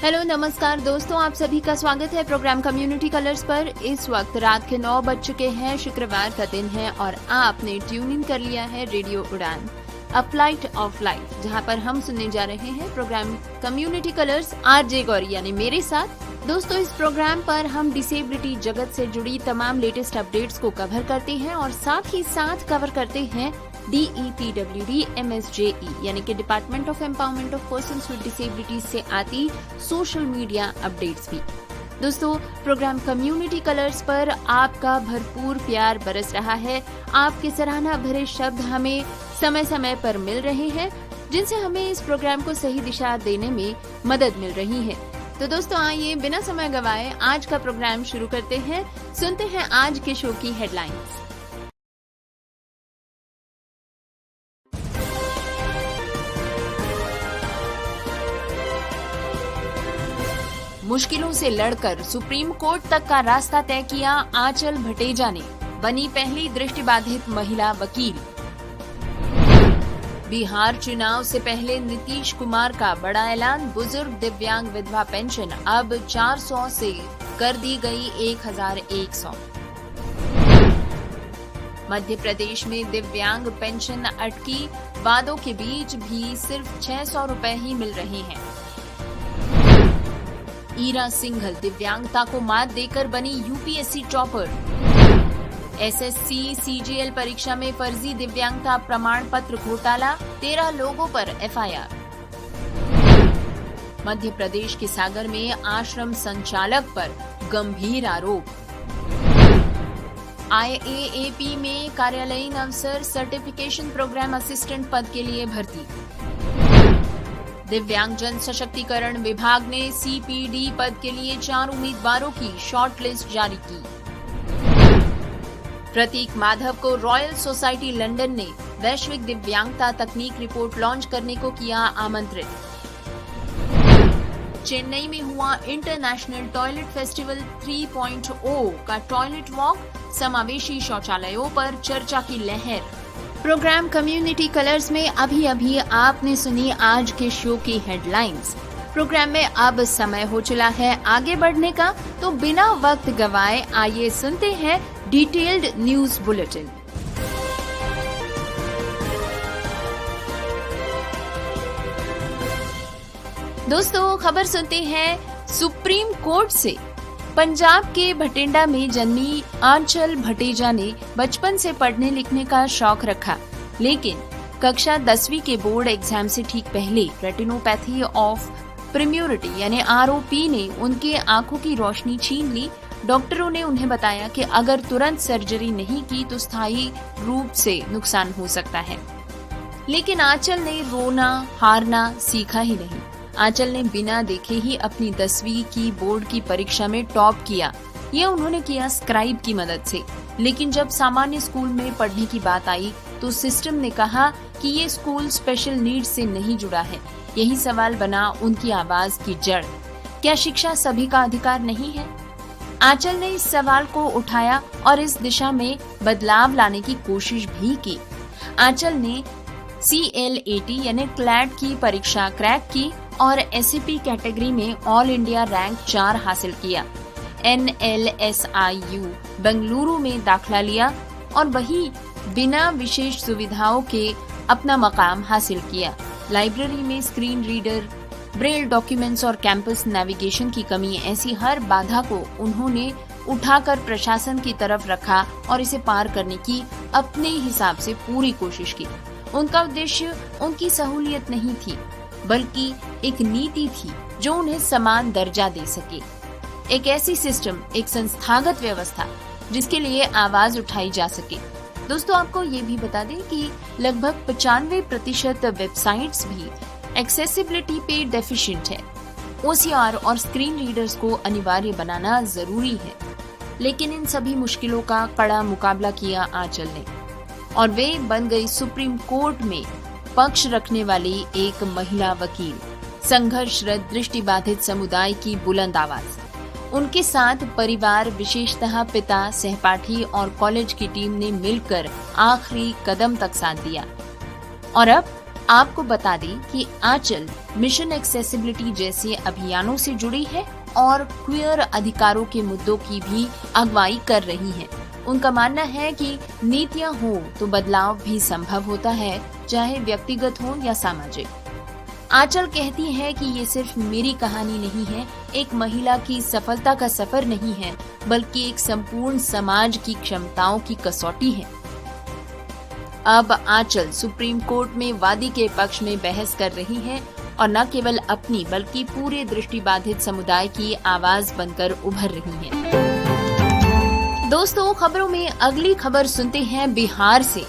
Hello नमस्कार दोस्तों, आप सभी का स्वागत है प्रोग्राम कम्युनिटी कलर्स पर। इस वक्त रात के 9 बज चुके हैं, शुक्रवार का दिन है और आपने ट्यून इन कर लिया है रेडियो उड़ान, अ फ्लाइट ऑफ लाइफ, जहां पर हम सुनने जा रहे हैं program community colours RJ Gauri यानी मेरे साथ। दोस्तों, इस प्रोग्राम पर हम डिसेबिलिटी जगत से जुड़ी तमाम लेटेस्ट अपडेट्स को कवर करते हैं और साथ ही साथ कवर करते हैं DEPWD MSJE यानी कि department of empowerment of persons with disabilities से आती सोशल मीडिया अपडेट्स भी। दोस्तों, प्रोग्राम कम्युनिटी कलर्स पर आपका भरपूर प्यार बरस रहा है। आपके सराहना भरे शब्द हमें समय समय पर मिल रहे हैं, जिनसे हमें इस प्रोग्राम को सही दिशा देने में मदद मिल रही है। तो दोस्तों, आइए बिना समय गवाए आज का प्रोग्राम शुरू करते हैं। सुनते हैं आज के शो की हेडलाइंस। मुश्किलों से लड़कर सुप्रीम कोर्ट तक का रास्ता तय किया आंचल भटेजा ने, बनी पहली दृष्टिबाधित महिला वकील। बिहार चुनाव से पहले नीतीश कुमार का बड़ा ऐलान, बुजुर्ग दिव्यांग विधवा पेंशन अब 400 से कर दी गई 1100। मध्य प्रदेश में दिव्यांग पेंशन अटकी, वादों के बीच भी सिर्फ 600 रुपए ही मिल रहे हैं। ईरा सिंघल दिव्यांगता को मात देकर बनी यूपीएससी टॉपर। SSC CGL परीक्षा में फर्जी दिव्यांगता प्रमाण पत्र घोटाला, 13 लोगों पर FIR। मध्य प्रदेश के सागर में आश्रम संचालक पर गंभीर आरोप। IAAP में कार्यालयीन अफसर सर्टिफिकेशन प्रोग्राम असिस्टेंट पद के लिए भर्ती। दिव्यांग जन सशक्तिकरण विभाग ने CPD पद के लिए 4 उम्मीदवारों की शॉर्टलिस्ट जारी की। प्रतीक माधव को रॉयल सोसाइटी लंदन ने वैश्विक दिव्यांगता तकनीक रिपोर्ट लॉन्च करने को किया आमंत्रित। चेन्नई में हुआ इंटरनेशनल टॉयलेट फेस्टिवल 3.0 का टॉयलेट वॉक, समावेशी शौचालयों पर चर्चा की लहर। प्रोग्राम कम्युनिटी कलर्स में अभी आपने सुनी आज के शो की हेडलाइंस। प्रोग्राम में अब समय हो चला है आगे बढ़ने का, तो बिना वक्त गवाए आइए सुनते हैं डिटेल्ड न्यूज बुलेटिन। दोस्तों, खबर सुनते हैं सुप्रीम कोर्ट से। पंजाब के भटिंडा में जन्मी आंचल भटेजा ने बचपन से पढ़ने लिखने का शौक रखा, लेकिन कक्षा 10वीं के बोर्ड एग्जाम से ठीक पहले रेटिनोपैथी ऑफ प्रीम्योरिटी यानी ROP ने उनके आंखों की रोशनी छीन ली। डॉक्टरों ने उन्हें बताया कि अगर तुरंत सर्जरी नहीं की तो स्थायी रूप से नुकसान हो सकता है, लेकिन आंचल ने रोना हारना सीखा ही नहीं। आंचल ने बिना देखे ही अपनी 10वीं की बोर्ड की परीक्षा में टॉप किया। ये उन्होंने किया स्क्राइब की मदद से, लेकिन जब सामान्य स्कूल में पढ़ने की बात आई तो सिस्टम ने कहा कि ये स्कूल स्पेशल नीड्स से नहीं जुड़ा है। यही सवाल बना उनकी आवाज की जड़। क्या शिक्षा सभी का अधिकार नहीं है? आंचल ने इस सवाल को उठाया और इस दिशा में बदलाव लाने की कोशिश भी की। आंचल ने CLAT यानी क्लैट की परीक्षा क्रैक की और SAP कैटेगरी में ऑल इंडिया रैंक 4 हासिल किया। NLSIU बेंगलुरु में दाखिला लिया और वही बिना विशेष सुविधाओं के अपना मकाम हासिल किया। लाइब्रेरी में स्क्रीन रीडर, ब्रेल डॉक्यूमेंट्स और कैंपस नेविगेशन की कमी, ऐसी हर बाधा को उन्होंने उठाकर प्रशासन की तरफ रखा और इसे पार करने की अपने हिसाब से पूरी कोशिश की। उनका उद्देश्य उनकी सहूलियत नहीं थी, बल्कि एक नीति थी जो उन्हें समान दर्जा दे सके। एक ऐसी सिस्टम, एक संस्थागत व्यवस्था जिसके लिए आवाज उठाई जा सके। दोस्तों, आपको ये भी बता दें कि लगभग 95% वेबसाइट्स भी एक्सेसिबिलिटी पे डेफिशिएंट है। OCR और स्क्रीन रीडर्स को अनिवार्य बनाना जरूरी है, लेकिन इन सभी मुश्किलों का कड़ा मुकाबला किया आंचल ने और वे बन गई सुप्रीम कोर्ट में पक्ष रखने वाली एक महिला वकील। संघर्षरत दृष्टिबाधित समुदाय की बुलंद आवाज। उनके साथ परिवार, विशेषतः पिता, सहपाठी और कॉलेज की टीम ने मिलकर आखिरी कदम तक साथ दिया और अब आपको बता दें कि आंचल मिशन एक्सेसिबिलिटी जैसे अभियानों से जुड़ी है और क्वियर अधिकारों के मुद्दों की भी अगुवाई कर रही है। उनका मानना है कि नीतियां हो तो बदलाव भी संभव होता है, चाहे व्यक्तिगत हो या सामाजिक। आंचल कहती है कि ये सिर्फ मेरी कहानी नहीं है, एक महिला की सफलता का सफर नहीं है, बल्कि एक संपूर्ण समाज की क्षमताओं की कसौटी है। अब आंचल सुप्रीम कोर्ट में वादी के पक्ष में बहस कर रही है और न केवल अपनी बल्कि पूरे दृष्टिबाधित समुदाय की आवाज बनकर उभर रही है। दोस्तों, खबरों में अगली खबर सुनते हैं बिहार से।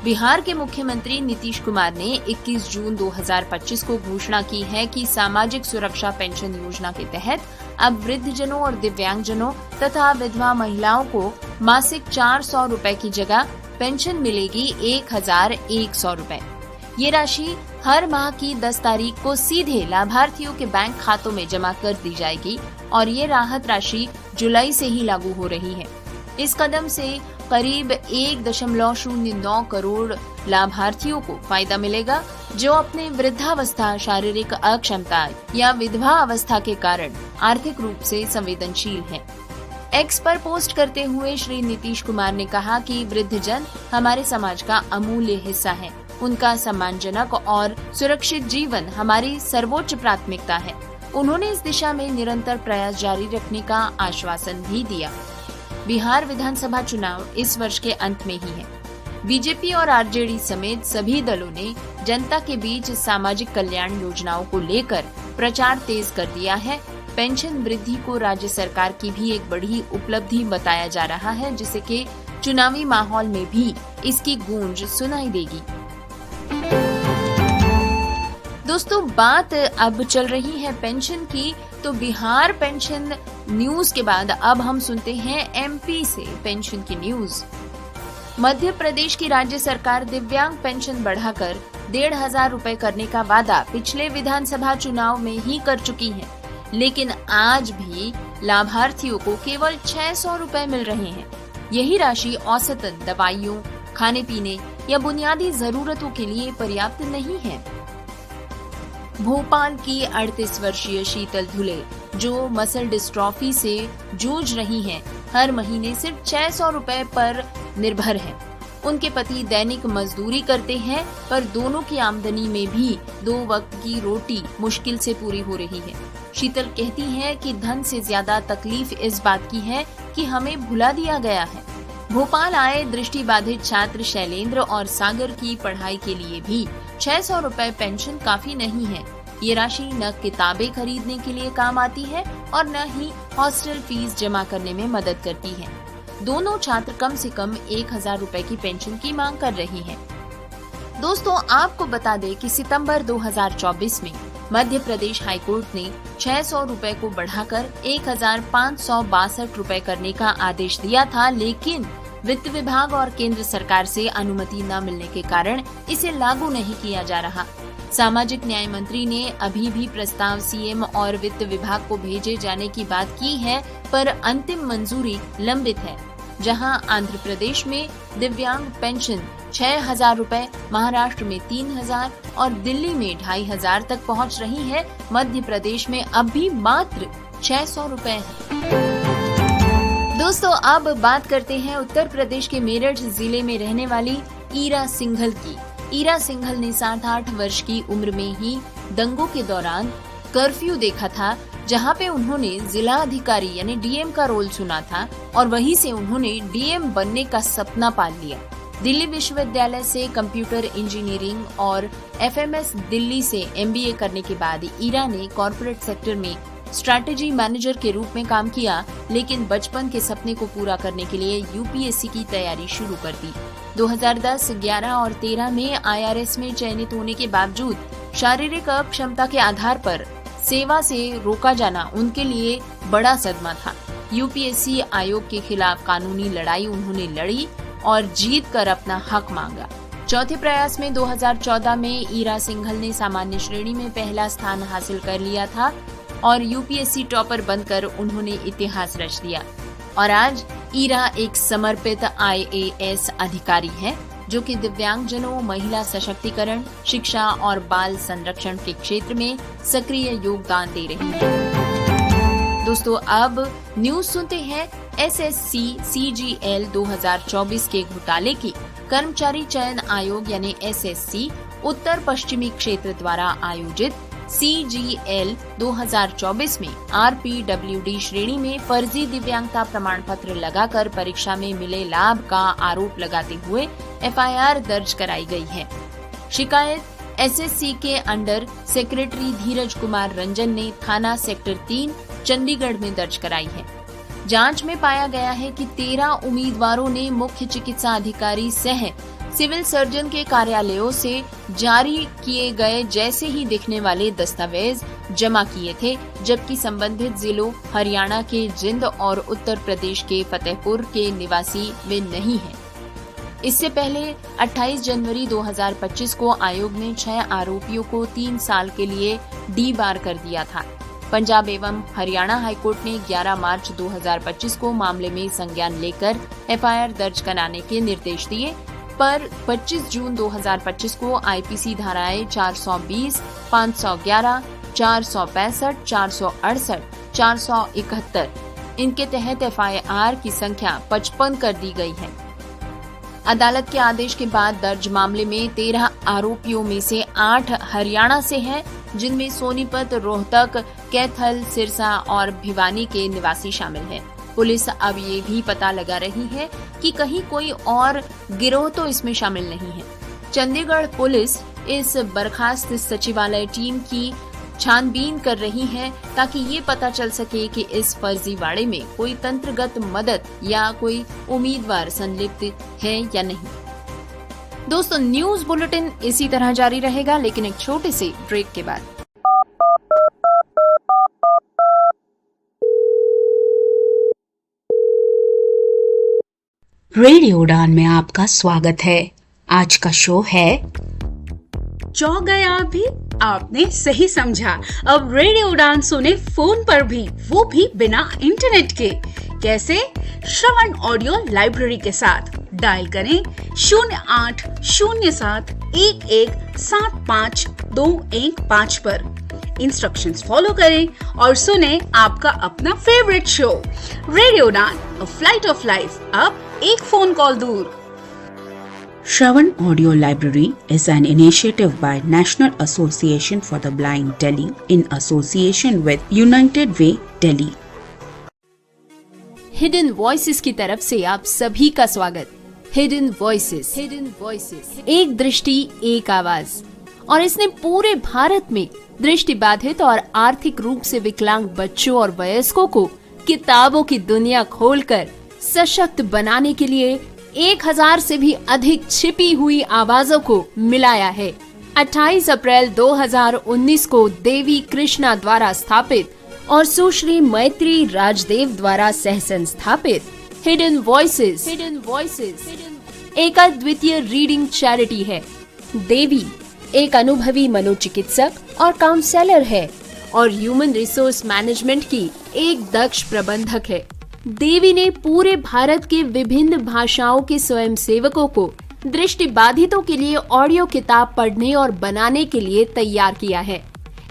बिहार के मुख्यमंत्री नीतीश कुमार ने 21 जून 2025 को घोषणा की है कि सामाजिक सुरक्षा पेंशन योजना के तहत अब वृद्धजनों और दिव्यांगजनों तथा विधवा महिलाओं को मासिक 400 रुपए की जगह पेंशन मिलेगी 1100 रुपए। ये राशि हर माह की 10 तारीख को सीधे लाभार्थियों के बैंक खातों में जमा कर दी जाएगी और ये राहत राशि जुलाई से ही लागू हो रही है। इस कदम से करीब 1.09 करोड़ लाभार्थियों को फायदा मिलेगा, जो अपने वृद्धावस्था, शारीरिक अक्षमता या विधवा अवस्था के कारण आर्थिक रूप से संवेदनशील हैं। एक्स पर पोस्ट करते हुए श्री नीतीश कुमार ने कहा कि वृद्धजन हमारे समाज का अमूल्य हिस्सा है। उनका सम्मानजनक और सुरक्षित जीवन हमारी सर्वोच्च प्राथमिकता है। उन्होंने इस दिशा में निरंतर प्रयास जारी रखने का आश्वासन भी दिया। बिहार विधानसभा चुनाव इस वर्ष के अंत में ही है। बीजेपी और आरजेडी समेत सभी दलों ने जनता के बीच सामाजिक कल्याण योजनाओं को लेकर प्रचार तेज कर दिया है। पेंशन वृद्धि को राज्य सरकार की भी एक बड़ी उपलब्धि बताया जा रहा है, जिससे कि चुनावी माहौल में भी इसकी गूंज सुनाई देगी। दोस्तों, बात अब चल रही है पेंशन की, तो बिहार पेंशन न्यूज के बाद अब हम सुनते हैं एमपी से पेंशन की न्यूज। मध्य प्रदेश की राज्य सरकार दिव्यांग पेंशन बढ़ाकर 1,500 रुपए करने का वादा पिछले विधानसभा चुनाव में ही कर चुकी है, लेकिन आज भी लाभार्थियों को केवल 600 रुपए मिल रहे हैं। यही राशि औसतन दवाइयों, खाने पीने या बुनियादी जरूरतों के लिए पर्याप्त नहीं है। भोपाल की 38 वर्षीय शीतल धुले, जो मसल डिस्ट्रॉफी से जूझ रही हैं, हर महीने सिर्फ 600 रुपए पर निर्भर हैं। उनके पति दैनिक मजदूरी करते हैं, पर दोनों की आमदनी में भी 2 वक्त की रोटी मुश्किल से पूरी हो रही है। शीतल कहती हैं कि धन से ज्यादा तकलीफ इस बात की है कि हमें भुला दिया गया है। भोपाल आए दृष्टिबाधित छात्र शैलेंद्र और सागर की पढ़ाई के लिए भी 600 रुपए पेंशन काफी नहीं है। ये राशि न किताबें खरीदने के लिए काम आती है और न ही हॉस्टल फीस जमा करने में मदद करती है। दोनों छात्र कम से कम 1,000 रुपए की पेंशन की मांग कर रही हैं। दोस्तों, आपको बता दें कि सितंबर 2024 में मध्य प्रदेश हाईकोर्ट ने 600 रुपए को बढ़ाकर 1,562 रुपए करने का आदेश दिया था, लेकिन वित्त विभाग और केंद्र सरकार से अनुमति न मिलने के कारण इसे लागू नहीं किया जा रहा। सामाजिक न्याय मंत्री ने अभी भी प्रस्ताव सीएम और वित्त विभाग को भेजे जाने की बात की है, पर अंतिम मंजूरी लंबित है। जहां आंध्र प्रदेश में दिव्यांग पेंशन 6,000 रुपए, महाराष्ट्र में 3,000 और दिल्ली में 2,500 तक पहुंच रही है, मध्य प्रदेश में अब भी मात्र 600 रुपए है। दोस्तों, अब बात करते हैं उत्तर प्रदेश के मेरठ जिले में रहने वाली ईरा सिंघल की। ईरा सिंघल ने 7-8 वर्ष की उम्र में ही दंगों के दौरान कर्फ्यू देखा था, जहां पे उन्होंने जिला अधिकारी यानी डीएम का रोल सुना था और वहीं से उन्होंने डीएम बनने का सपना पाल लिया। दिल्ली विश्वविद्यालय से कंप्यूटर इंजीनियरिंग और एफएमएस दिल्ली से एमबीए करने के बाद ईरा ने कॉर्पोरेट सेक्टर में स्ट्रैटेजी मैनेजर के रूप में काम किया, लेकिन बचपन के सपने को पूरा करने के लिए यूपीएससी की तैयारी शुरू कर दी। 2010, 11 और 13 में आईआरएस में चयनित होने के बावजूद शारीरिक अक्षमता के आधार पर सेवा से रोका जाना उनके लिए बड़ा सदमा था। यूपीएससी आयोग के खिलाफ कानूनी लड़ाई उन्होंने लड़ी और जीत कर अपना हक मांगा। चौथे प्रयास में 2014 में ईरा सिंघल ने सामान्य श्रेणी में पहला स्थान हासिल कर लिया था और यूपीएससी टॉपर बनकर उन्होंने इतिहास रच दिया। और आज ईरा एक समर्पित आईएएस अधिकारी है। जो कि दिव्यांगजनों, महिला सशक्तिकरण, शिक्षा और बाल संरक्षण के क्षेत्र में सक्रिय योगदान दे रही है। दोस्तों, अब न्यूज सुनते हैं SSC CGL 2024 के घोटाले की। कर्मचारी चयन आयोग यानी SSC उत्तर पश्चिमी क्षेत्र द्वारा आयोजित CGL 2024 में RPWD श्रेणी में फर्जी दिव्यांगता प्रमाण पत्र लगाकर परीक्षा में मिले लाभ का आरोप लगाते हुए FIR दर्ज कराई गई है। शिकायत SSC के अंडर सेक्रेटरी धीरज कुमार रंजन ने थाना सेक्टर 3 चंडीगढ़ में दर्ज कराई है। जांच में पाया गया है कि 13 उम्मीदवारों ने मुख्य चिकित्सा अधिकारी सह सिविल सर्जन के कार्यालयों से जारी किए गए जैसे ही दिखने वाले दस्तावेज जमा किए थे, जबकि संबंधित जिलों हरियाणा के जिंद और उत्तर प्रदेश के फतेहपुर के निवासी वे नहीं हैं। इससे पहले 28 जनवरी 2025 को आयोग ने 6 आरोपियों को 3 साल के लिए डीबार कर दिया था। पंजाब एवं हरियाणा हाईकोर्ट ने 11 मार्च 2025 को मामले में संज्ञान लेकर FIR दर्ज कराने के निर्देश दिए, पर 25 जून 2025 को IPC धाराएं 420, 511, 465, 468, 471 इनके तहत FIR की संख्या 55 कर दी गई है। अदालत के आदेश के बाद दर्ज मामले में 13 आरोपियों में से 8 हरियाणा से हैं, जिनमें सोनीपत, रोहतक, कैथल, सिरसा और भिवानी के निवासी शामिल हैं। पुलिस अब ये भी पता लगा रही है कि कहीं कोई और गिरोह तो इसमें शामिल नहीं है। चंडीगढ़ पुलिस इस बर्खास्त सचिवालय टीम की छानबीन कर रही है ताकि ये पता चल सके कि इस फर्जीवाड़े में कोई तंत्रगत मदद या कोई उम्मीदवार संलिप्त है या नहीं। दोस्तों, न्यूज बुलेटिन इसी तरह जारी रहेगा, लेकिन एक छोटे से ब्रेक के बाद। रेडियो उड़ान में आपका स्वागत है। आज का शो है चौंक गए आप भी? आपने सही समझा। अब रेडियो उड़ान सुने फोन पर भी, वो भी बिना इंटरनेट के। कैसे? श्रवण ऑडियो लाइब्रेरी के साथ। डायल करें 0807117525 पर। इंस्ट्रक्शंस फॉलो करें और सुने आपका अपना फेवरेट शो रेडियो उड़ान, अ फ्लाइट ऑफ लाइफ, अब एक फोन कॉल दूर। Shravan Audio Library is an initiative by National Association for the Blind Delhi in association with United Way Delhi. Hidden voices की तरफ से आप सभी का स्वागत। हिडन वॉइसेस, एक दृष्टि एक आवाज, और इसने पूरे भारत में दृष्टि बाधित और आर्थिक रूप से विकलांग बच्चों और वयस्कों को किताबों की दुनिया खोलकर सशक्त बनाने के लिए 1000 से भी अधिक छिपी हुई आवाजों को मिलाया है। 28 अप्रैल 2019 को देवी कृष्णा द्वारा स्थापित और सुश्री मैत्री राजदेव द्वारा सह संस्थापित हिडन वॉइसेस एक अद्वितीय रीडिंग चैरिटी है। देवी एक अनुभवी मनोचिकित्सक और काउंसलर है और ह्यूमन रिसोर्स मैनेजमेंट की एक दक्ष प्रबंधक है। देवी ने पूरे भारत के विभिन्न भाषाओं के स्वयंसेवकों को दृष्टिबाधितों के लिए ऑडियो किताब पढ़ने और बनाने के लिए तैयार किया है।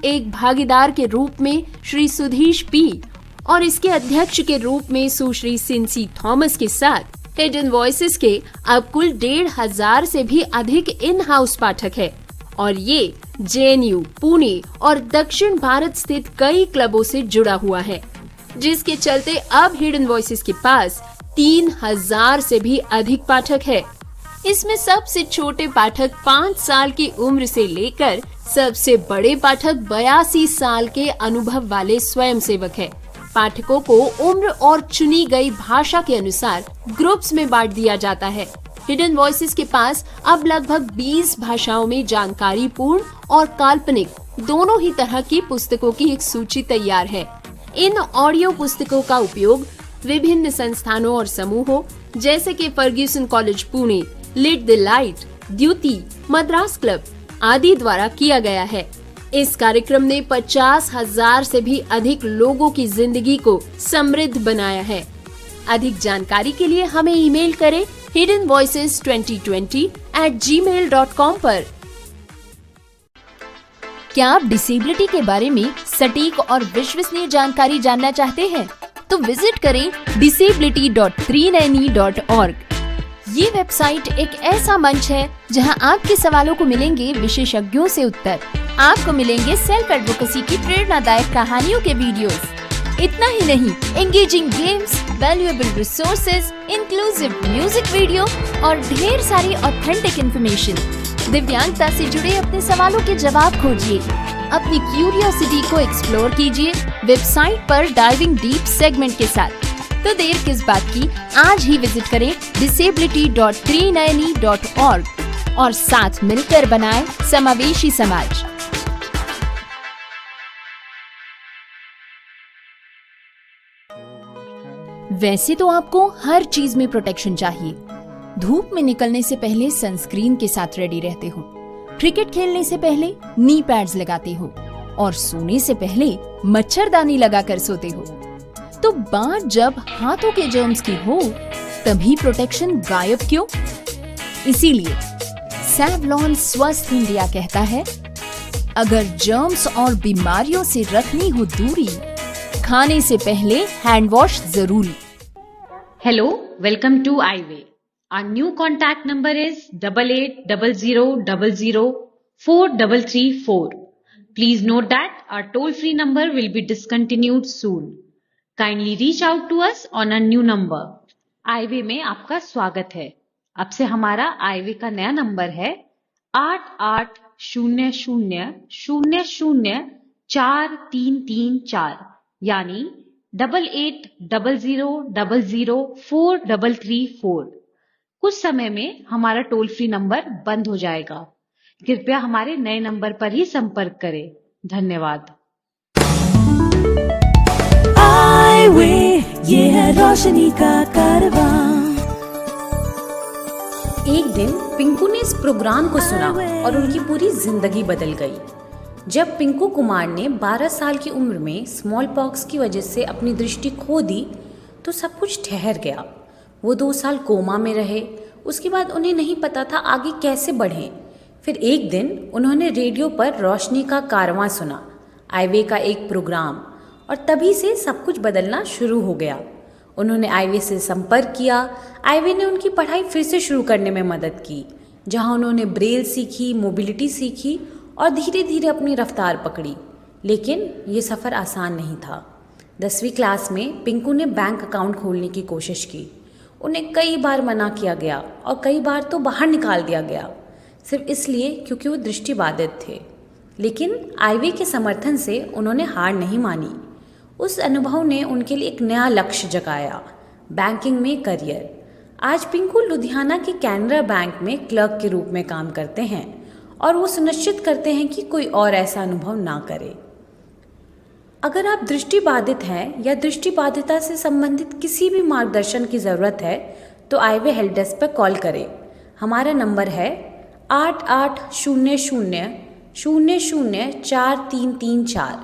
एक भागीदार के रूप में श्री सुधीश पी और इसके अध्यक्ष के रूप में सुश्री सिंसी थॉमस के साथ हिडन वॉइसेस के अब कुल 1500 से भी अधिक इन हाउस पाठक है और ये JNU, पुणे और दक्षिण भारत स्थित कई क्लबों से जुड़ा हुआ है, जिसके चलते अब हिडन वॉइसेस के पास 3000 से भी अधिक पाठक है। इसमें सबसे छोटे पाठक 5 साल की उम्र से लेकर सबसे बड़े पाठक 82 साल के अनुभव वाले स्वयंसेवक है। पाठकों को उम्र और चुनी गई भाषा के अनुसार ग्रुप्स में बांट दिया जाता है। हिडन वॉइसेस के पास अब लगभग 20 भाषाओं में जानकारी पूर्ण और काल्पनिक दोनों ही तरह की पुस्तकों की एक सूची तैयार है। इन ऑडियो पुस्तकों का उपयोग विभिन्न संस्थानों और समूहों जैसे कि Ferguson college Pune, lit the light, Dyuti, Madras club आदि द्वारा किया गया है। इस कार्यक्रम ने 50,000 से भी अधिक लोगों की जिंदगी को समृद्ध बनाया है। अधिक जानकारी के लिए हमें ईमेल करें hiddenvoices2020@gmail.com पर। क्या आप डिसेबिलिटी के बारे में सटीक और विश्वसनीय जानकारी जानना चाहते हैं? तो विजिट करें disability.390.org। ये वेबसाइट एक ऐसा मंच है जहां आपके सवालों को मिलेंगे विशेषज्ञों से उत्तर। आपको मिलेंगे सेल्फ एडवोकेसी की प्रेरणादायक कहानियों के वीडियोस। इतना ही नहीं, engaging games, valuable resources, inclusive music video और ढेर सारी ऑथेंटिक इंफॉर्मेशन। दिव्यांगता से जुड़े अपने सवालों के जवाब खोजिए, अपनी क्यूरियोसिटी को एक्सप्लोर कीजिए वेबसाइट पर डाइविंग डीप सेगमेंट के साथ। तो देर किस बात की, आज ही विजिट करें disability.390.org और साथ मिलकर बनाएं समावेशी समाज। वैसे तो आपको हर चीज में प्रोटेक्शन चाहिए। धूप में निकलने से पहले सनस्क्रीन के साथ रेडी रहते हो, क्रिकेट खेलने से पहले नी पैड्स लगाते हो और सोने से पहले मच्छरदानी लगाकर सोते हो। तो बात जब हाथों के जर्म्स की हो, तभी प्रोटेक्शन गायब क्यों? इसीलिए सैवलॉन स्वस्थ इंडिया कहता है, अगर जर्म्स और बीमारियों से रखनी हो दूरी, खाने से पहले हैंड वॉश जरूरी। Hello, welcome to iWay. Our new contact number is 8800004334. Please note that our toll-free number will be discontinued soon. Kindly reach out to us on a new number. iWay में आपका स्वागत है। अब से हमारा iWay का नया नंबर है 8800004334 यानी 8800004334। कुछ समय में हमारा टोल फ्री नंबर बंद हो जाएगा। कृपया हमारे नए नंबर पर ही संपर्क करें। धन्यवाद। ये है रोशनी का कारवां। एक दिन पिंकू ने इस प्रोग्राम को सुना और उनकी पूरी जिंदगी बदल गई। जब पिंकू कुमार ने 12 साल की उम्र में स्मॉल पॉक्स की वजह से अपनी दृष्टि खो दी तो सब कुछ ठहर गया। वो 2 साल कोमा में रहे। उसके बाद उन्हें नहीं पता था आगे कैसे बढ़ें। फिर एक दिन उन्होंने रेडियो पर रोशनी का कारवां सुना, iWay का एक प्रोग्राम, और तभी से सब कुछ बदलना शुरू हो गया। उन्होंने iWay से संपर्क किया। iWay ने उनकी पढ़ाई फिर से शुरू करने में मदद की, जहां उन्होंने ब्रेल सीखी, मोबिलिटी सीखी और धीरे धीरे अपनी रफ्तार पकड़ी। लेकिन ये सफ़र आसान नहीं था। 10वीं क्लास में पिंकू ने बैंक अकाउंट खोलने की कोशिश की। उन्हें कई बार मना किया गया और कई बार तो बाहर निकाल दिया गया, सिर्फ इसलिए क्योंकि वो दृष्टिबाधित थे। लेकिन iWay के समर्थन से उन्होंने हार नहीं मानी। उस अनुभव ने उनके लिए एक नया लक्ष्य जगाया, बैंकिंग में करियर। आज पिंकू लुधियाना के कैनरा बैंक में क्लर्क के रूप में काम करते हैं और वो सुनिश्चित करते हैं कि कोई और ऐसा अनुभव ना करे। अगर आप दृष्टिबाधित हैं या दृष्टिबाधिता से संबंधित किसी भी मार्गदर्शन की ज़रूरत है तो iWay हेल्प डेस्क पर कॉल करें। हमारा नंबर है 8800004334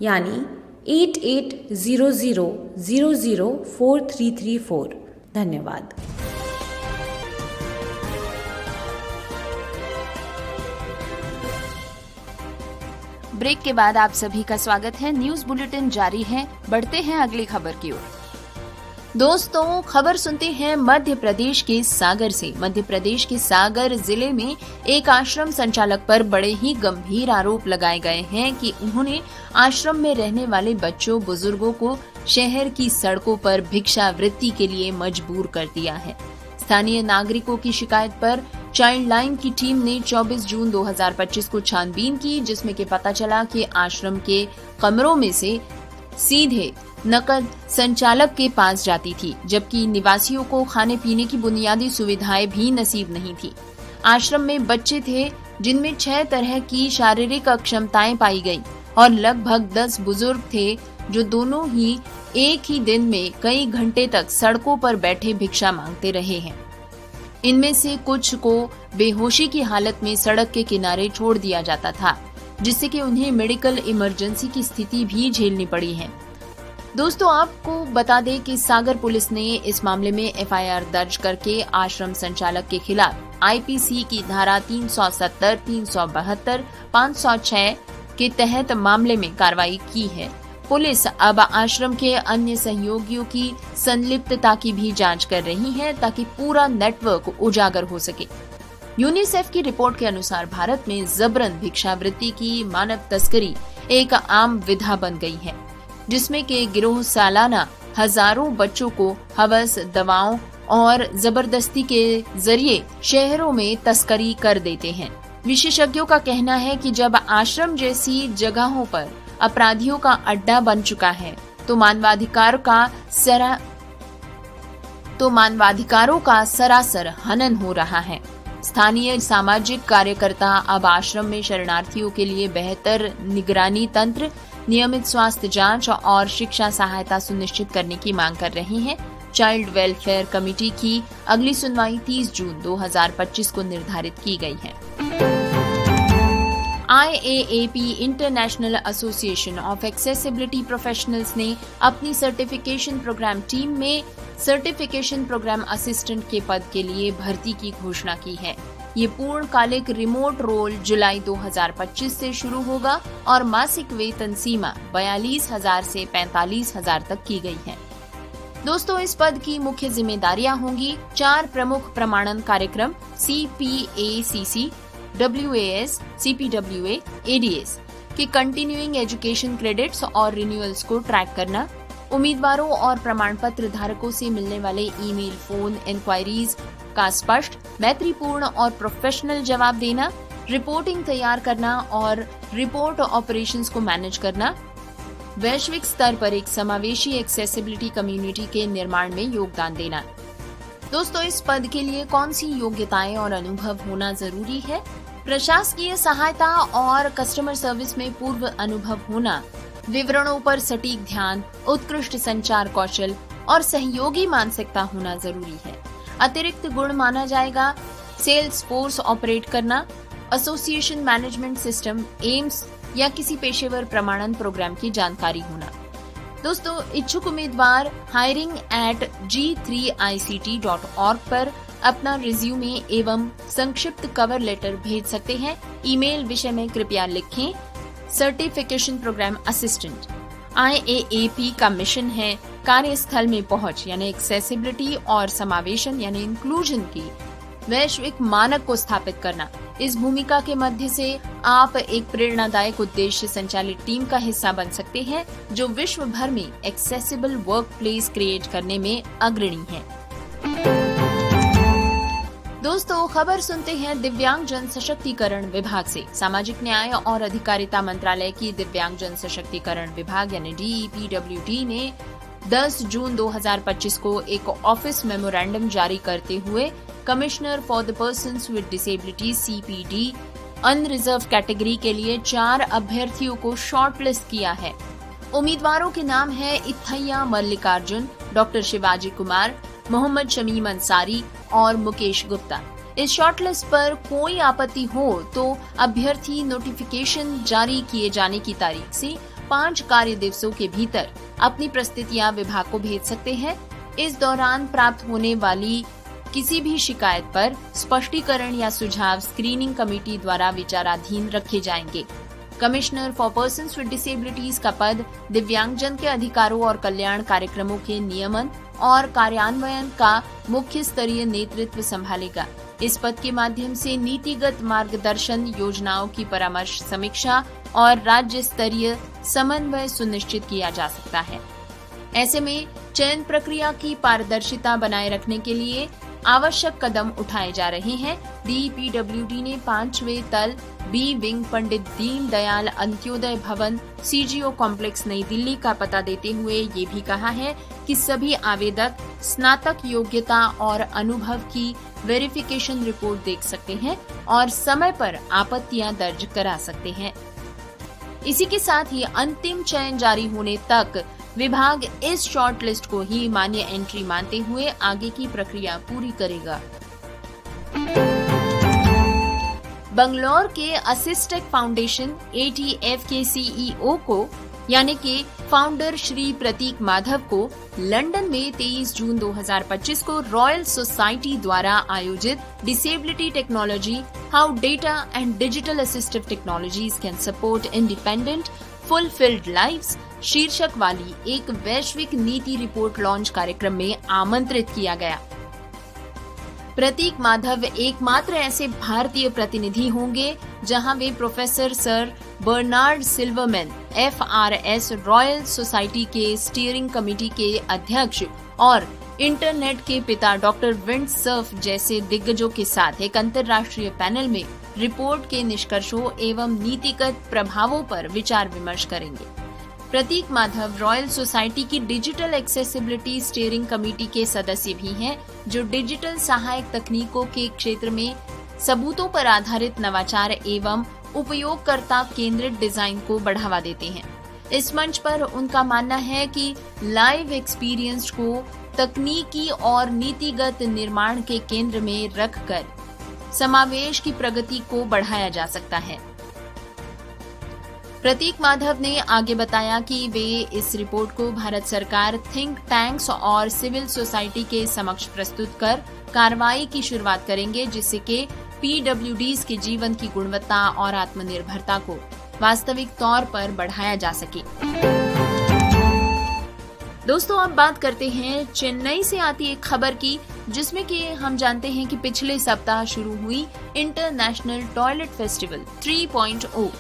यानी 8800004334। धन्यवाद। ब्रेक के बाद आप सभी का स्वागत है। न्यूज बुलेटिन जारी है। बढ़ते हैं अगली खबर की ओर। दोस्तों, खबर सुनते हैं मध्य प्रदेश के सागर से। मध्य प्रदेश के सागर जिले में एक आश्रम संचालक पर बड़े ही गंभीर आरोप लगाए गए हैं कि उन्होंने आश्रम में रहने वाले बच्चों बुजुर्गों को शहर की सड़कों पर भिक्षावृत्ति के लिए मजबूर कर दिया है। स्थानीय नागरिकों की शिकायत पर चाइल्ड लाइन की टीम ने 24 जून 2025 को छानबीन की, जिसमें कि पता चला कि आश्रम के कमरों में से सीधे नकद संचालक के पास जाती थी, जबकि निवासियों को खाने पीने की बुनियादी सुविधाएं भी नसीब नहीं थी। आश्रम में बच्चे थे जिनमें 6 तरह की शारीरिक अक्षमताएं पाई गई और लगभग 10 बुजुर्ग थे जो दोनों ही एक ही दिन में कई घंटे तक सड़कों पर बैठे भिक्षा मांगते रहे हैं। इनमें से कुछ को बेहोशी की हालत में सड़क के किनारे छोड़ दिया जाता था, जिससे कि उन्हें मेडिकल इमरजेंसी की स्थिति भी झेलनी पड़ी है। दोस्तों, आपको बता दें कि सागर पुलिस ने इस मामले में एफआईआर दर्ज करके आश्रम संचालक के खिलाफ आईपीसी की धारा 370, 372, 506 के तहत मामले में कार्रवाई की है। पुलिस अब आश्रम के अन्य सहयोगियों की संलिप्तता की भी जांच कर रही है ताकि पूरा नेटवर्क उजागर हो सके। यूनिसेफ की रिपोर्ट के अनुसार भारत में जबरन भिक्षावृत्ति की मानव तस्करी एक आम विधा बन गई है, जिसमें के गिरोह सालाना हजारों बच्चों को हवस, दवाओं और जबरदस्ती के जरिए शहरों में तस्करी कर देते हैं। विशेषज्ञों का कहना है कि जब आश्रम जैसी जगहों पर अपराधियों का अड्डा बन चुका है तो मानवाधिकारों का सरासर हनन हो रहा है। स्थानीय सामाजिक कार्यकर्ता अब आश्रम में शरणार्थियों के लिए बेहतर निगरानी तंत्र, नियमित स्वास्थ्य जांच और शिक्षा सहायता सुनिश्चित करने की मांग कर रहे हैं। चाइल्ड वेलफेयर कमेटी की अगली सुनवाई 30 जून 2025 को निर्धारित की गई है। IAAP international association of accessibility professionals ने अपनी सर्टिफिकेशन प्रोग्राम टीम में सर्टिफिकेशन प्रोग्राम असिस्टेंट के पद के लिए भर्ती की घोषणा की है। ये पूर्णकालिक रिमोट रोल जुलाई 2025 से शुरू होगा और मासिक वेतन सीमा 42,000 से 45,000 तक की गई है। दोस्तों, इस पद की मुख्य जिम्मेदारियां होंगी 4 प्रमुख प्रमाणन कार्यक्रम CPACC, WAS, CPWA, ADS के कंटिन्यूइंग एजुकेशन क्रेडिट्स और रिन्यूअल्स को ट्रैक करना, उम्मीदवारों और प्रमाण पत्र धारकों से मिलने वाले ईमेल, फोन इंक्वायरीज का स्पष्ट, मैत्रीपूर्ण और प्रोफेशनल जवाब देना, रिपोर्टिंग तैयार करना और रिपोर्ट ऑपरेशंस को मैनेज करना, वैश्विक स्तर पर एक समावेशी एक्सेसिबिलिटी कम्युनिटी के निर्माण में योगदान देना। दोस्तों, इस पद के लिए कौन सी योग्यताएं और अनुभव होना जरूरी है? प्रशासकीय सहायता और कस्टमर सर्विस में पूर्व अनुभव होना, विवरणों पर सटीक ध्यान, उत्कृष्ट संचार कौशल और सहयोगी मानसिकता होना जरूरी है। अतिरिक्त गुण माना जाएगा सेल्स फोर्स ऑपरेट करना, एसोसिएशन मैनेजमेंट सिस्टम, एम्स या किसी पेशेवर प्रमाणन प्रोग्राम की जानकारी होना। दोस्तों, इच्छुक उम्मीदवार hiring@g3ict.org पर अपना रिज्यूमे एवं संक्षिप्त कवर लेटर भेज सकते हैं। ईमेल विषय में कृपया लिखें सर्टिफिकेशन प्रोग्राम असिस्टेंट। IAAP का मिशन है कार्यस्थल में पहुंच यानी एक्सेसिबिलिटी और समावेशन यानी इंक्लूजन की वैश्विक मानक को स्थापित करना। इस भूमिका के मध्य से आप एक प्रेरणादायक उद्देश्य संचालित टीम का हिस्सा बन सकते हैं जो विश्व भर में एक्सेसिबल वर्क प्लेस क्रिएट करने में अग्रणी है। दोस्तों, खबर सुनते हैं दिव्यांग जन सशक्तिकरण विभाग से। सामाजिक न्याय और अधिकारिता मंत्रालय की दिव्यांग जन सशक्तिकरण विभाग यानी DEPWD ने 10 जून 2025 को एक ऑफिस मेमोरेंडम जारी करते हुए commissioner for the persons with disability CPD unreserve category के लिए 4 अभ्यर्थियों को शॉर्टलिस्ट किया है। उम्मीदवारों के नाम है इथैया मल्लिकार्जुन, डॉक्टर शिवाजी कुमार, मोहम्मद शमीम अंसारी और मुकेश गुप्ता। इस शॉर्टलिस्ट पर कोई आपत्ति हो तो अभ्यर्थी नोटिफिकेशन जारी किए जाने की तारीख से 5 कार्य दिवसों के भीतर अपनी प्रस्तुतियां विभाग को भेज सकते हैं। इस दौरान प्राप्त होने वाली किसी भी शिकायत पर स्पष्टीकरण या सुझाव स्क्रीनिंग कमेटी द्वारा विचाराधीन रखे जाएंगे। Commissioner for persons with disabilities का पद दिव्यांगजन के अधिकारों और कल्याण कार्यक्रमों के नियमन और कार्यान्वयन का मुख्य स्तरीय नेतृत्व संभालेगा। इस पद के माध्यम से नीतिगत मार्गदर्शन, योजनाओं की परामर्श, समीक्षा और राज्य स्तरीय समन्वय सुनिश्चित किया जा सकता है। ऐसे में चयन प्रक्रिया की पारदर्शिता बनाए रखने के लिए आवश्यक कदम उठाए जा रहे हैं। DEPWD ने 5वें तल B विंग पंडित दीनदयाल अंत्योदय भवन CGO कॉम्प्लेक्स नई दिल्ली का पता देते हुए ये भी कहा है कि सभी आवेदक स्नातक योग्यता और अनुभव की वेरिफिकेशन रिपोर्ट देख सकते हैं और समय पर आपत्तियां दर्ज करा सकते हैं। इसी के साथ ही अंतिम चयन जारी होने तक विभाग इस शॉर्ट लिस्ट को ही मान्य एंट्री मानते हुए आगे की प्रक्रिया पूरी करेगा। बंगलौर के असिस्टेक फाउंडेशन ATF के CEO को यानी कि फाउंडर श्री प्रतीक माधव को लंदन में 23 जून 2025 को रॉयल सोसाइटी द्वारा आयोजित disability technology, how data and digital assistive technologies can support independent fulfilled lives शीर्षक वाली एक वैश्विक नीति रिपोर्ट लॉन्च कार्यक्रम में आमंत्रित किया गया। प्रतीक माधव एकमात्र ऐसे भारतीय प्रतिनिधि होंगे जहां वे professor sir Bernard Silverman FRS Royal Society के स्टीयरिंग कमेटी के अध्यक्ष और इंटरनेट के पिता डॉक्टर विंड सर्फ जैसे दिग्गजों के साथ एक अंतर्राष्ट्रीय पैनल में रिपोर्ट के निष्कर्षों एवं नीतिगत प्रभावों पर विचार विमर्श करेंगे। प्रतीक माधव रॉयल सोसाइटी की डिजिटल एक्सेसिबिलिटी स्टीयरिंग कमेटी के सदस्य भी हैं, जो डिजिटल सहायक तकनीकों के क्षेत्र में सबूतों पर आधारित नवाचार एवं उपयोगकर्ता केंद्रित डिजाइन को बढ़ावा देते हैं। इस मंच पर उनका मानना है कि लाइव एक्सपीरियंस को तकनीकी और नीतिगत निर्माण के केंद्र में रखकर समावेश की प्रगति को बढ़ाया जा सकता है। प्रतीक माधव ने आगे बताया कि वे इस रिपोर्ट को भारत सरकार, थिंक टैंक्स और सिविल सोसाइटी के समक्ष प्रस्तुत कर कार्रवाई की शुरुआत करेंगे, जिससे कि PWDs के जीवन की गुणवत्ता और आत्मनिर्भरता को वास्तविक तौर पर बढ़ाया जा सके। दोस्तों, अब बात करते हैं चेन्नई से आती एक खबर की, जिसमें कि हम जानते हैं कि पिछले सप्ताह शुरू हुई इंटरनेशनल टॉयलेट फेस्टिवल 3.0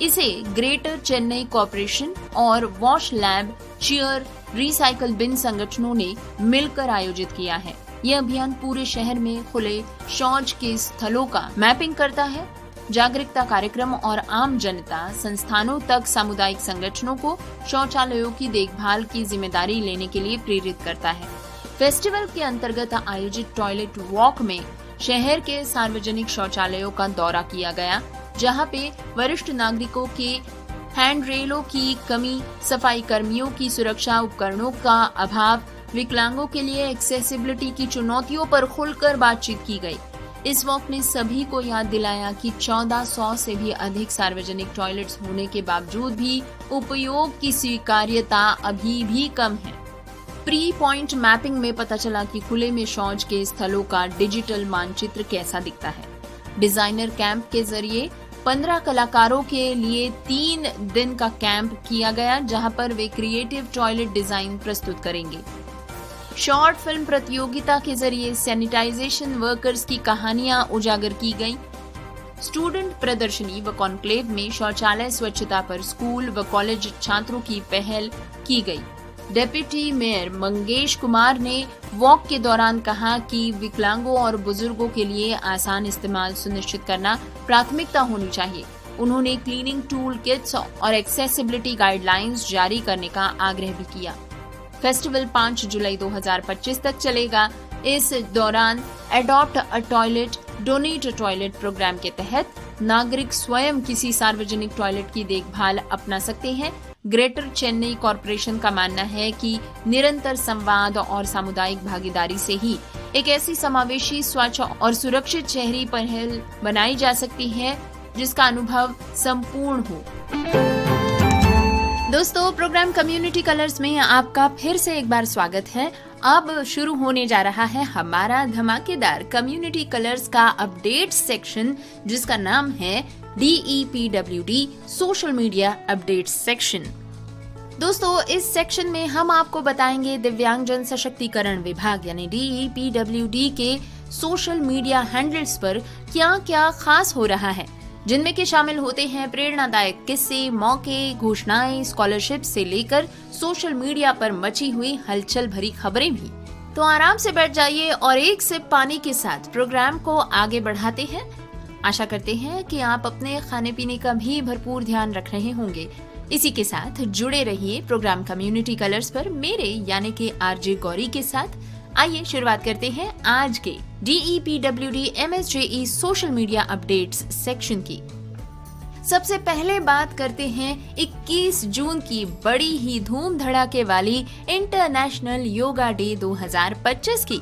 इसे ग्रेटर चेन्नई कॉर्पोरेशन और wash lab, cheer, recycle bin संगठनों ने मिलकर आयोजित किया है। यह अभियान पूरे शहर में खुले शौच के स्थलों का मैपिंग करता है, जागरूकता कार्यक्रम और आम जनता संस्थानों तक सामुदायिक संगठनों को शौचालयों की देखभाल की जिम्मेदारी लेने के लिए प्रेरित करता है। फेस्टिवल के अंतर्गत आयोजित टॉयलेट वॉक में शहर के सार्वजनिक शौचालयों का दौरा किया गया, जहां पे वरिष्ठ नागरिकों के हैंडरेलों की कमी, सफाई कर्मियों की सुरक्षा उपकरणों का अभाव, विकलांगों के लिए एक्सेसिबिलिटी की चुनौतियों पर खुलकर बातचीत की गई। इस वॉक ने सभी को याद दिलाया कि 1400 से भी अधिक सार्वजनिक टॉयलेट्स होने के बावजूद भी उपयोग की स्वीकार्यता अभी भी कम है। प्री पॉइंट मैपिंग में पता चला कि खुले में शौच के स्थलों का डिजिटल मानचित्र कैसा दिखता है। डिजाइनर कैंप के जरिए 15 कलाकारों के लिए 3 दिन का कैंप किया गया, जहां पर वे क्रिएटिव टॉयलेट डिजाइन प्रस्तुत करेंगे। शॉर्ट फिल्म प्रतियोगिता के जरिए सैनिटाइजेशन वर्कर्स की कहानियां उजागर की गईं। स्टूडेंट प्रदर्शनी व कॉन्क्लेव में शौचालय स्वच्छता पर स्कूल व कॉलेज छात्रों की पहल की गई। डेप्यूटी मेयर मंगेश कुमार ने वॉक के दौरान कहा कि विकलांगों और बुजुर्गों के लिए आसान इस्तेमाल सुनिश्चित करना प्राथमिकता होनी चाहिए। उन्होंने क्लीनिंग टूल किट्स और एक्सेसिबिलिटी गाइडलाइंस जारी करने का आग्रह भी किया। फेस्टिवल 5 जुलाई 2025 तक चलेगा। इस दौरान adopt a toilet, donate a toilet program के तहत नागरिक स्वयं किसी सार्वजनिक टॉयलेट की देखभाल अपना सकते हैं। ग्रेटर चेन्नई कॉर्पोरेशन का मानना है कि निरंतर संवाद और सामुदायिक भागीदारी से ही एक ऐसी समावेशी, स्वच्छ और सुरक्षित शहरी पहल बनाई जा सकती है जिसका अनुभव संपूर्ण हो। दोस्तों, प्रोग्राम कम्युनिटी कलर्स में आपका फिर से एक बार स्वागत है। अब शुरू होने जा रहा है हमारा धमाकेदार कम्युनिटी कलर्स का अपडेट सेक्शन, जिसका नाम है DEPWD social media update section. दोस्तों, इस सेक्शन में हम आपको बताएंगे दिव्यांगजन सशक्तिकरण विभाग यानी DEPWD के सोशल मीडिया हैंडल्स पर क्या क्या खास हो रहा है, जिनमें के शामिल होते हैं प्रेरणादायक किस्से, मौके, घोषणाएं, स्कॉलरशिप से लेकर सोशल मीडिया पर मची हुई हलचल भरी खबरें भी। तो आराम से बैठ जाइए और एक सिप पानी के साथ प्रोग्राम को आगे बढ़ाते हैं। आशा करते हैं कि आप अपने खाने पीने का भी भरपूर ध्यान रख रहे होंगे। इसी के साथ जुड़े रहिए प्रोग्राम कम्युनिटी कलर्स पर मेरे यानी कि RJ गौरी के साथ। आइए शुरुआत करते हैं आज के DEPWD MSJE social media updates section की। सबसे पहले बात करते हैं 21 जून की बड़ी ही धूम धड़ाके वाली इंटरनेशनल योगा डे 2025 की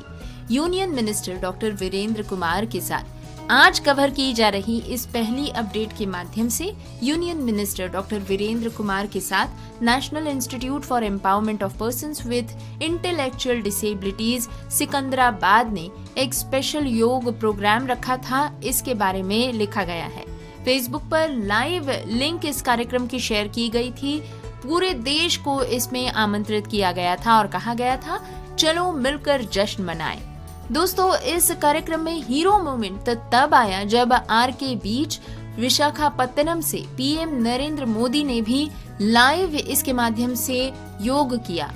union minister doctor Virendra Kumar के साथ। आज कवर की जा रही इस पहली अपडेट के माध्यम से union minister doctor Virendra Kumar के साथ national institute for empowerment of persons with intellectual disabilities Secunderabad ने एक स्पेशल योग प्रोग्राम रखा था। इसके बारे में लिखा गया है। फेसबुक पर लाइव लिंक इस कार्यक्रम की शेयर की गई थी। पूरे देश को इसमें आमंत्रित किया गया था और कहा गया था, चलो मिलकर जश्न मनाएं। दोस्तों, इस कार्यक्रम में हीरो मोमेंट तब आया जब आर.के. बीच विशाखापत्तनम से पीएम नरेंद्र मोदी ने भी लाइव इसके माध्यम से योग किया।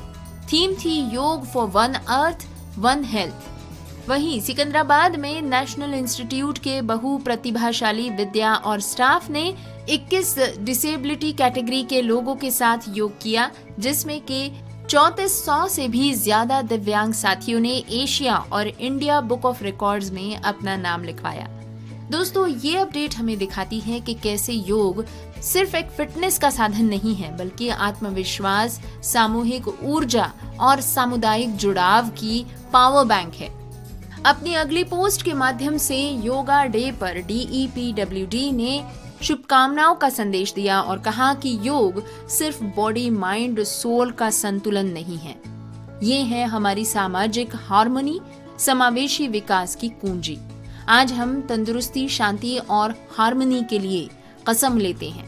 थीम थी योग for one earth one health. वहीं सिकंदराबाद में नेशनल इंस्टीट्यूट के बहु प्रतिभाशाली विद्या और स्टाफ ने 21 डिसेबिलिटी कैटेगरी के लोगों के साथ योग किया, जिसमें के 3400 से भी ज्यादा दिव्यांग साथियों ने एशिया और इंडिया बुक ऑफ रिकॉर्ड्स में अपना नाम लिखवाया। दोस्तों, ये अपडेट हमें दिखाती है कि कैसे योग सिर्फ एक फिटनेस का साधन नहीं है, बल्कि आत्मविश्वास, सामूहिक ऊर्जा और सामुदायिक जुड़ाव की पावर बैंक है। अपनी अगली पोस्ट के माध्यम से योगा डे पर DEPWD ने शुभकामनाओं का संदेश दिया और कहा कि योग सिर्फ बॉडी माइंड सोल का संतुलन नहीं है, ये है हमारी सामाजिक हार्मनी, समावेशी विकास की कुंजी। आज हम तंदुरुस्ती, शांति और हार्मनी के लिए कसम लेते हैं।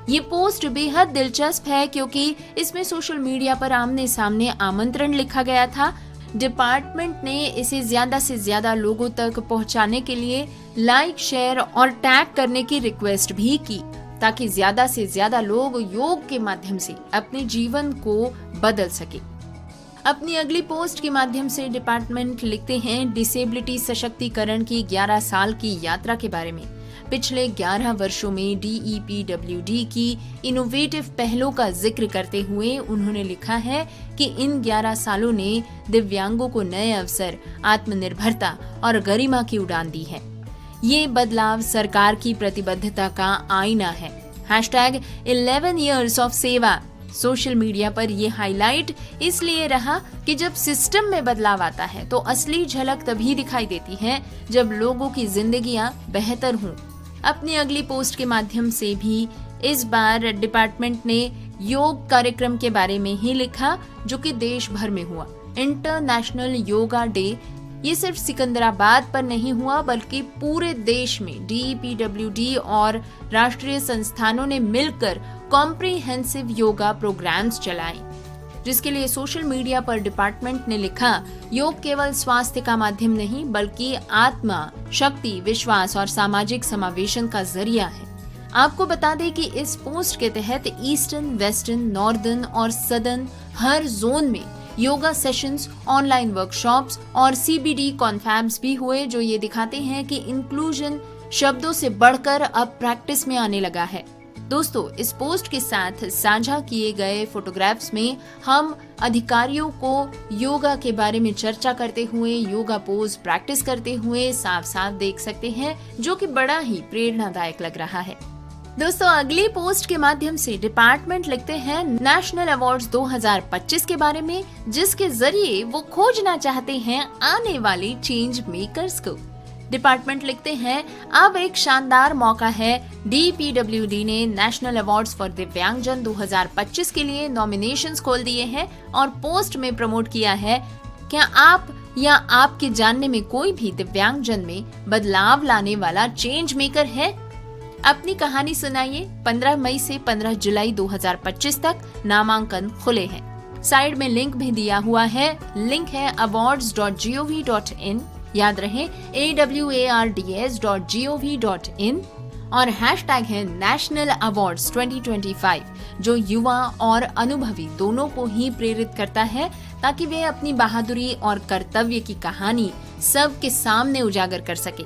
ये पोस्ट बेहद दिलचस्प है क्योंकि इसमें सोशल मीडिया पर आमने सामने आमंत्रण लिखा गया था। डिपार्टमेंट ने इसे ज्यादा से ज्यादा लोगों तक पहुंचाने के लिए लाइक, शेयर और टैग करने की रिक्वेस्ट भी की, ताकि ज्यादा से ज्यादा लोग योग के माध्यम से अपने जीवन को बदल सके। अपनी अगली पोस्ट के माध्यम से डिपार्टमेंट लिखते हैं डिसेबिलिटी सशक्तिकरण की 11 साल की यात्रा के बारे में। पिछले 11 वर्षों में DEPWD की इनोवेटिव पहलों का जिक्र करते हुए उन्होंने लिखा है कि इन 11 सालों ने दिव्यांगों को नए अवसर, आत्मनिर्भरता और गरिमा की उड़ान दी है। ये बदलाव सरकार की प्रतिबद्धता का आईना है। #11 years of सेवा सोशल मीडिया पर ये हाईलाइट इसलिए रहा कि जब सिस्टम में बदलाव आता है तो असली झलक तभी दिखाई देती है जब लोगों की जिंदगियां बेहतर हों। अपनी अगली पोस्ट के माध्यम से भी इस बार डिपार्टमेंट ने योग कार्यक्रम के बारे में ही लिखा, जो कि देश भर में हुआ। इंटरनेशनल योगा डे ये सिर्फ सिकंदराबाद पर नहीं हुआ, बल्कि पूरे देश में DEPWD और राष्ट्रीय संस्थानों ने मिलकर कॉम्प्रिहेंसिव योगा प्रोग्राम्स चलाए, जिसके लिए सोशल मीडिया पर डिपार्टमेंट ने लिखा, योग केवल स्वास्थ्य का माध्यम नहीं बल्कि आत्मा, शक्ति, विश्वास और सामाजिक समावेशन का जरिया है। आपको बता दें कि इस पोस्ट के तहत ईस्टर्न, वेस्टर्न, नॉर्दर्न और सदर्न हर जोन में योगा सेशंस, ऑनलाइन वर्कशॉप्स और CBD कॉन्फैब्स भी हुए, जो ये दिखाते हैं कि इंक्लूजन शब्दों से बढ़कर अब प्रैक्टिस में आने लगा है। दोस्तों, इस पोस्ट के साथ साझा किए गए फोटोग्राफ्स में हम अधिकारियों को योगा के बारे में चर्चा करते हुए, योगा पोज प्रैक्टिस करते हुए साफ साफ देख सकते हैं, जो कि बड़ा ही प्रेरणादायक लग रहा है। दोस्तों, अगली पोस्ट के माध्यम से डिपार्टमेंट लिखते हैं नेशनल अवार्ड्स 2025 के बारे में, जिसके जरिए वो खोजना चाहते हैं आने वाले चेंज मेकर्स को। डिपार्टमेंट लिखते हैं, अब एक शानदार मौका है। DEPWD ने नेशनल अवार्ड्स फॉर दिव्यांगजन 2025 के लिए नॉमिनेशंस खोल दिए हैं और पोस्ट में प्रमोट किया है, क्या आप या आपके जानने में कोई भी दिव्यांगजन में बदलाव लाने वाला चेंज मेकर है? अपनी कहानी सुनाइए। 15 मई से 15 जुलाई 2025 तक नामांकन खुले हैं। साइड में लिंक भी दिया हुआ है। लिंक है awards.gov.in, याद रहे awards.gov.in, और हैशटैग है नेशनल अवार्ड्स 2025, जो युवा और अनुभवी दोनों को ही प्रेरित करता है, ताकि वे अपनी बहादुरी और कर्तव्य की कहानी सबके सामने उजागर कर सके।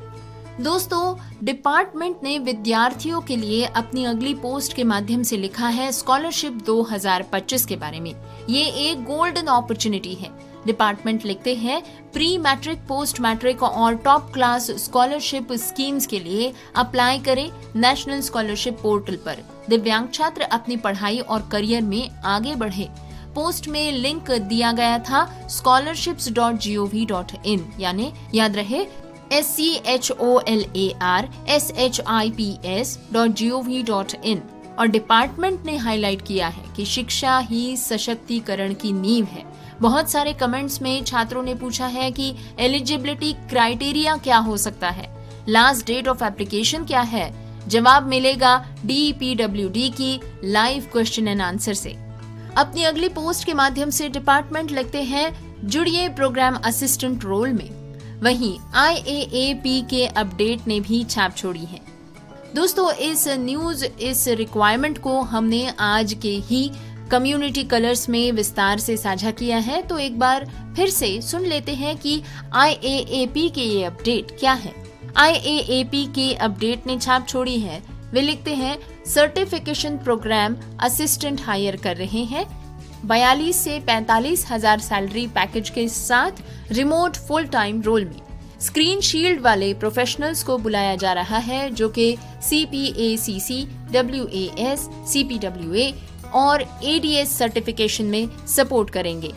दोस्तों, डिपार्टमेंट ने विद्यार्थियों के लिए अपनी अगली पोस्ट के माध्यम से लिखा है स्कॉलरशिप 2025 के बारे में। ये एक गोल्डन अपॉर्चुनिटी है। डिपार्टमेंट लिखते हैं, प्री मैट्रिक, पोस्ट मैट्रिक और टॉप क्लास स्कॉलरशिप स्कीम्स के लिए अप्लाई करें नेशनल स्कॉलरशिप पोर्टल पर। दिव्यांग छात्र अपनी पढ़ाई और करियर में आगे बढ़े। पोस्ट में लिंक दिया गया था scholarships.gov.in, यानी याद रहे scholarship.gov.in और डिपार्टमेंट ने हाईलाइट किया है कि शिक्षा ही सशक्तिकरण की नींव है। बहुत सारे कमेंट्स में छात्रों ने पूछा है कि एलिजिबिलिटी क्राइटेरिया क्या हो सकता है, लास्ट डेट ऑफ एप्लीकेशन क्या है। जवाब मिलेगा DPWD की लाइव क्वेश्चन एंड आंसर से। अपनी अगली पोस्ट के माध्यम से डिपार्टमेंट लिखते हैं, जुड़िए प्रोग्राम असिस्टेंट रोल में। वहीं IAAP के अपडेट ने भी छाप छोड़ी है। दोस्तों, इस रिक्वायरमेंट को हमने आज के ही कम्युनिटी कलर्स में विस्तार से साझा किया है, तो एक बार फिर से सुन लेते हैं कि IAAP के ये अपडेट क्या है। IAAP के अपडेट ने छाप छोड़ी है। वे लिखते हैं, सर्टिफिकेशन प्रोग्राम असिस्टेंट हायर कर रहे हैं। 42 से 45 हजार सैलरी पैकेज के साथ रिमोट फुल टाइम रोल में स्क्रीन शील्ड वाले प्रोफेशनल्स को बुलाया जा रहा है, जो कि CPACC, WAS, CPWA और ADS सर्टिफिकेशन में सपोर्ट करेंगे।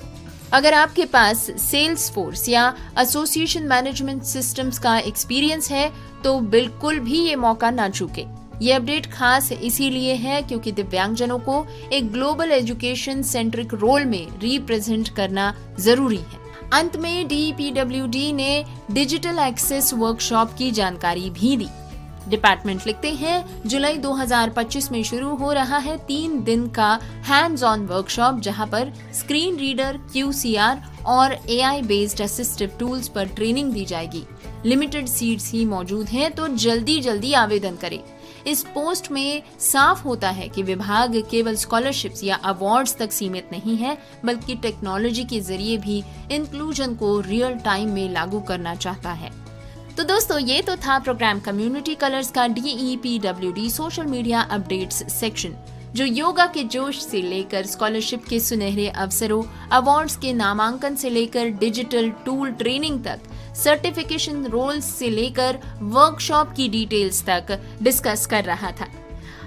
अगर आपके पास सेल्स फोर्स या एसोसिएशन मैनेजमेंट सिस्टम्स का एक्सपीरियंस है तो बिल्कुल भी ये मौका ना चूके। ये अपडेट खास इसीलिए है क्योंकि दिव्यांगजनों को एक ग्लोबल एजुकेशन सेंट्रिक रोल में रिप्रेजेंट करना जरूरी है। अंत में DPWD ने डिजिटल एक्सेस वर्कशॉप की जानकारी भी दी। डिपार्टमेंट लिखते हैं, जुलाई 2025 में शुरू हो रहा है 3 दिन का हैंड्स ऑन वर्कशॉप, जहां पर स्क्रीन रीडर, QCR और AI बेस्ड असिस्टिव टूल्स पर ट्रेनिंग दी जाएगी। लिमिटेड सीट्स ही मौजूद हैं, तो जल्दी आवेदन करें। इस पोस्ट में साफ होता है कि विभाग केवल स्कॉलरशिप्स या अवार्ड्स तक सीमित नहीं है, बल्कि टेक्नोलॉजी के जरिए भी इंक्लूजन को रियल टाइम में लागू करना चाहता है। तो दोस्तों, ये तो था प्रोग्राम कम्युनिटी कलर्स का DEPWD social media updates section, जो योगा के जोश से लेकर स्कॉलरशिप के सुनहरे अवसरों, अवार्ड्स के नामांकन से लेकर डिजिटल टूल ट्रेनिंग तक, सर्टिफिकेशन रोल्स से लेकर वर्कशॉप की डिटेल्स तक डिस्कस कर रहा था।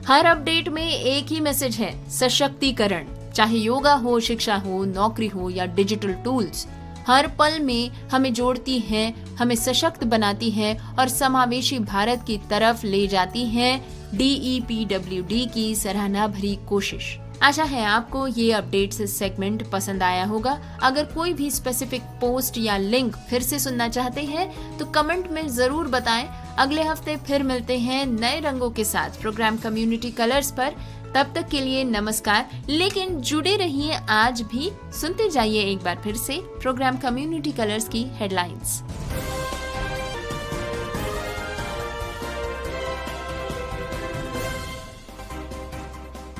हर अपडेट में एक ही मैसेज है, सशक्तिकरण। चाहे योगा हो, शिक्षा हो, नौकरी हो या डिजिटल टूल्स, हर पल में हमें जोड़ती है, हमें सशक्त बनाती है और समावेशी भारत की तरफ ले जाती है DEPWD की सराहना भरी कोशिश। आशा है आपको ये अपडेट्स सेगमेंट पसंद आया होगा। अगर कोई भी स्पेसिफिक पोस्ट या लिंक फिर से सुनना चाहते हैं तो कमेंट में जरूर बताएं। अगले हफ्ते फिर मिलते हैं नए रंगों के साथ प्रोग्राम कम्युनिटी कलर्स पर। तब तक के लिए नमस्कार, लेकिन जुड़े रहिए आज भी। सुनते जाइए एक बार फिर से प्रोग्राम कम्युनिटी कलर्स की हेडलाइंस।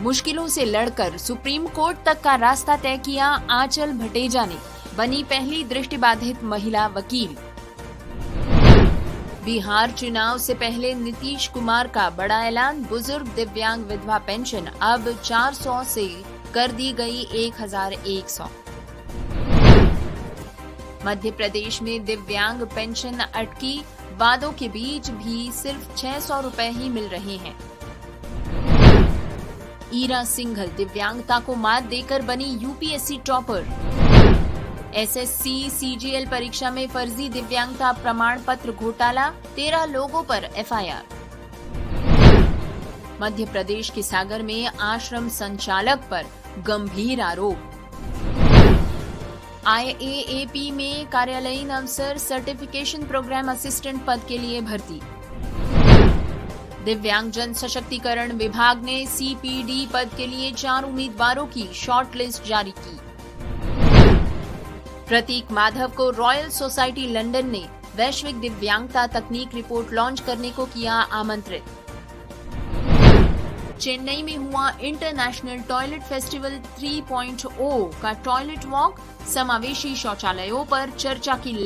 मुश्किलों से लड़कर सुप्रीम कोर्ट तक का रास्ता तय किया आंचल भटेजा ने, बनी पहली दृष्टिबाधित महिला वकील। बिहार चुनाव से पहले नीतीश कुमार का बड़ा ऐलान, बुजुर्ग दिव्यांग विधवा पेंशन अब 400 से कर दी गई 1100। मध्य प्रदेश में दिव्यांग पेंशन अटकी, वादों के बीच भी सिर्फ 600 रुपए ही मिल रहे हैं। ईरा सिंघल दिव्यांगता को मात देकर बनी UPSC टॉपर। SSC CGL परीक्षा में फर्जी दिव्यांगता प्रमाण पत्र घोटाला, 13 लोगों पर FIR। मध्य प्रदेश के सागर में आश्रम संचालक पर गंभीर आरोप। IAAP में कार्यालयीन अफसर सर्टिफिकेशन प्रोग्राम असिस्टेंट पद के लिए भर्ती। दिव्यांगजन सशक्तिकरण विभाग ने CPD पद के लिए 4 उम्मीदवारों की शॉर्टलिस्ट जारी की। प्रतीक माधव को रॉयल सोसाइटी लंदन ने वैश्विक दिव्यांगता तकनीक रिपोर्ट लॉन्च करने को किया आमंत्रित। चेन्नई में हुआ इंटरनेशनल टॉयलेट फेस्टिवल 3.0 का टॉयलेट वॉक, समावेशी शौचालयों पर चर्चा की